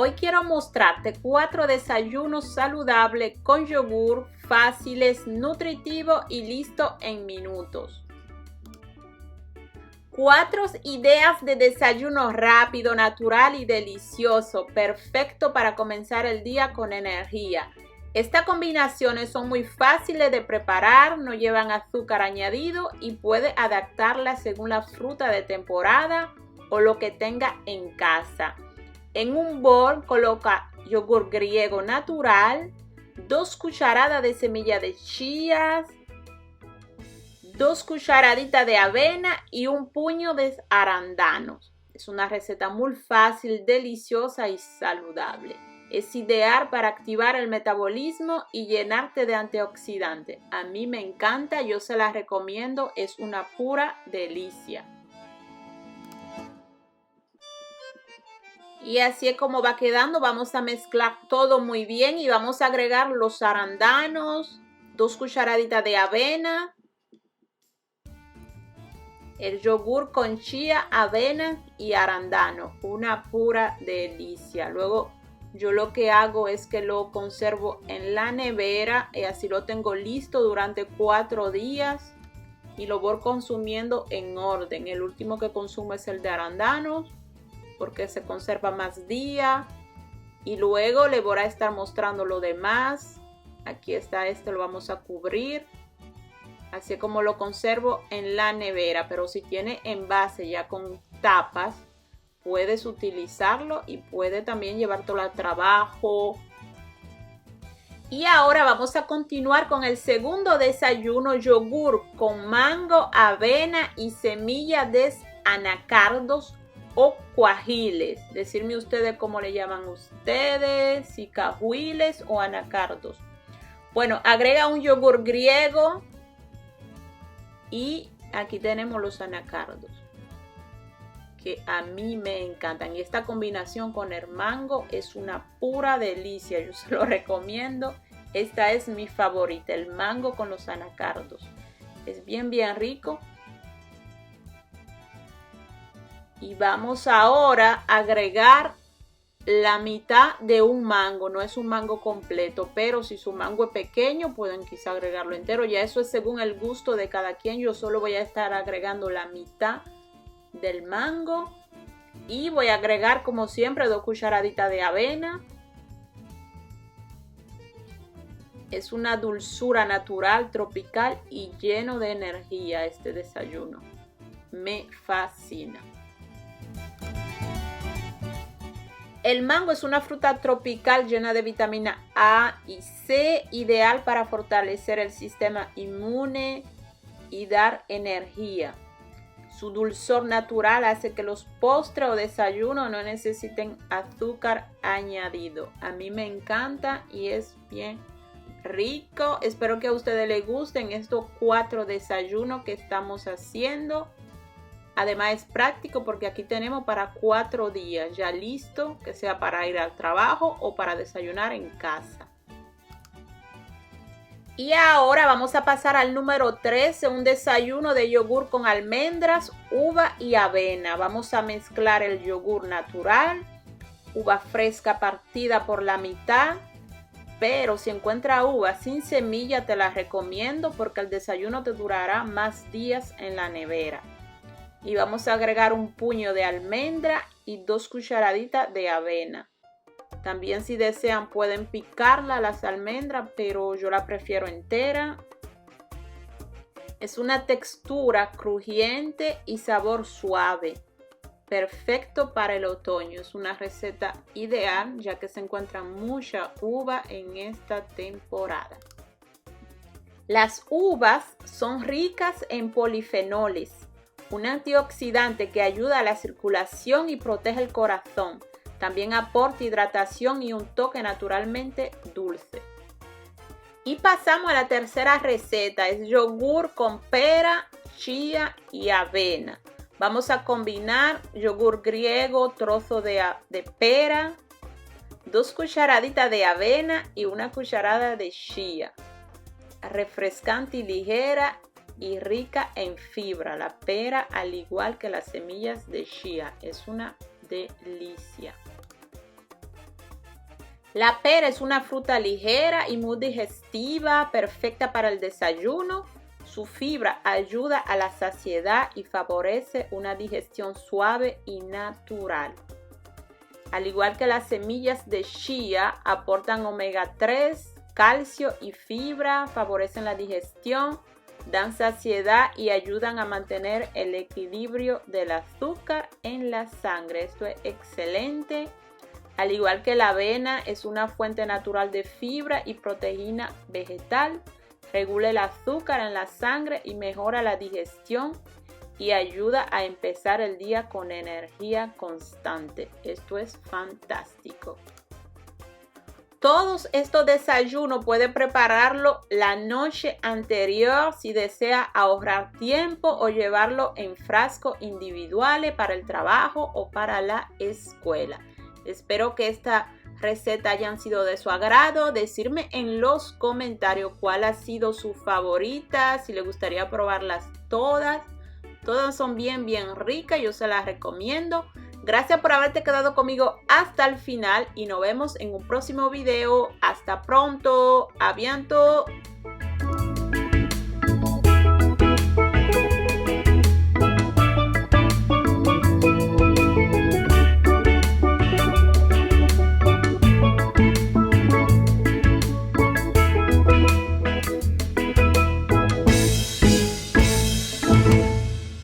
hoy quiero mostrarte 4 desayunos saludables con yogur, fáciles, nutritivos y listo en minutos. 4 ideas de desayuno rápido, natural y delicioso, perfecto para comenzar el día con energía. Estas combinaciones son muy fáciles de preparar, no llevan azúcar añadido y puedes adaptarlas según la fruta de temporada o lo que tenga en casa. En un bol coloca yogur griego natural, 2 cucharadas de semilla de chía, 2 cucharaditas de avena y un puño de arándanos. Es una receta muy fácil, deliciosa y saludable. Es ideal para activar el metabolismo y llenarte de antioxidantes. A mí me encanta, yo se la recomiendo, es una pura delicia. Y así es como va quedando. Vamos a mezclar todo muy bien y vamos a agregar los arándanos, 2 cucharaditas de avena, el yogur con chía, avena y arándano, una pura delicia. Luego yo lo que hago es que lo conservo en la nevera y así lo tengo listo durante 4 días y lo voy consumiendo en orden. El último que consumo es el de arándanos porque se conserva más días y luego le voy a estar mostrando lo demás. Aquí está, lo vamos a cubrir. Así es como lo conservo en la nevera, pero si tiene envase ya con tapas, puedes utilizarlo y puedes también llevártelo al trabajo. Y ahora vamos a continuar con el segundo desayuno, yogur con mango, avena y semillas de anacardos o cuajiles. Decirme ustedes cómo le llaman ustedes, si cajuiles o anacardos. Bueno, agrega un yogur griego. Y aquí tenemos los anacardos, que a mí me encantan. Y esta combinación con el mango es una pura delicia. Yo se lo recomiendo. Esta es mi favorita, el mango con los anacardos. Es bien rico. Y vamos ahora a agregar la mitad de un mango. No es un mango completo, pero si su mango es pequeño pueden quizá agregarlo entero. Ya eso es según el gusto de cada quien. Yo solo voy a estar agregando la mitad del mango. Y voy a agregar como siempre 2 cucharaditas de avena. Es una dulzura natural, tropical y lleno de energía este desayuno. Me fascina. El mango es una fruta tropical llena de vitamina A y C, ideal para fortalecer el sistema inmune y dar energía. Su dulzor natural hace que los postres o desayunos no necesiten azúcar añadido. A mí me encanta y es bien rico. Espero que a ustedes les gusten estos 4 desayunos que estamos haciendo. Además es práctico porque aquí tenemos para 4 días ya listo, que sea para ir al trabajo o para desayunar en casa. Y ahora vamos a pasar al número 13, un desayuno de yogur con almendras, uva y avena. Vamos a mezclar el yogur natural, uva fresca partida por la mitad, pero si encuentras uva sin semilla te la recomiendo porque el desayuno te durará más días en la nevera. Y vamos a agregar un puño de almendra y 2 cucharaditas de avena. También si desean pueden picarla las almendras, pero yo la prefiero entera. Es una textura crujiente y sabor suave. Perfecto para el otoño. Es una receta ideal ya que se encuentra mucha uva en esta temporada. Las uvas son ricas en polifenoles, un antioxidante que ayuda a la circulación y protege el corazón. También aporta hidratación y un toque naturalmente dulce. Y pasamos a la tercera receta. Es yogur con pera, chía y avena. Vamos a combinar yogur griego, trozo de pera, 2 cucharaditas de avena y 1 cucharada de chía. Refrescante y ligera y rica en fibra. La pera, al igual que las semillas de chía, es una delicia. La pera es una fruta ligera y muy digestiva, perfecta para el desayuno. Su fibra ayuda a la saciedad y favorece una digestión suave y natural. Al igual que las semillas de chía, aportan omega 3, calcio y fibra, favorecen la digestión, dan saciedad y ayudan a mantener el equilibrio del azúcar en la sangre. Esto es excelente. Al igual que la avena, es una fuente natural de fibra y proteína vegetal. Regula el azúcar en la sangre y mejora la digestión y ayuda a empezar el día con energía constante. Esto es fantástico. Todos estos desayunos puede prepararlo la noche anterior si desea ahorrar tiempo o llevarlo en frascos individuales para el trabajo o para la escuela. Espero que esta receta hayan sido de su agrado. Decirme en los comentarios cuál ha sido su favorita, si le gustaría probarlas todas. Todas son bien ricas, yo se las recomiendo. Gracias por haberte quedado conmigo hasta el final y nos vemos en un próximo video. Hasta pronto. A bientôt.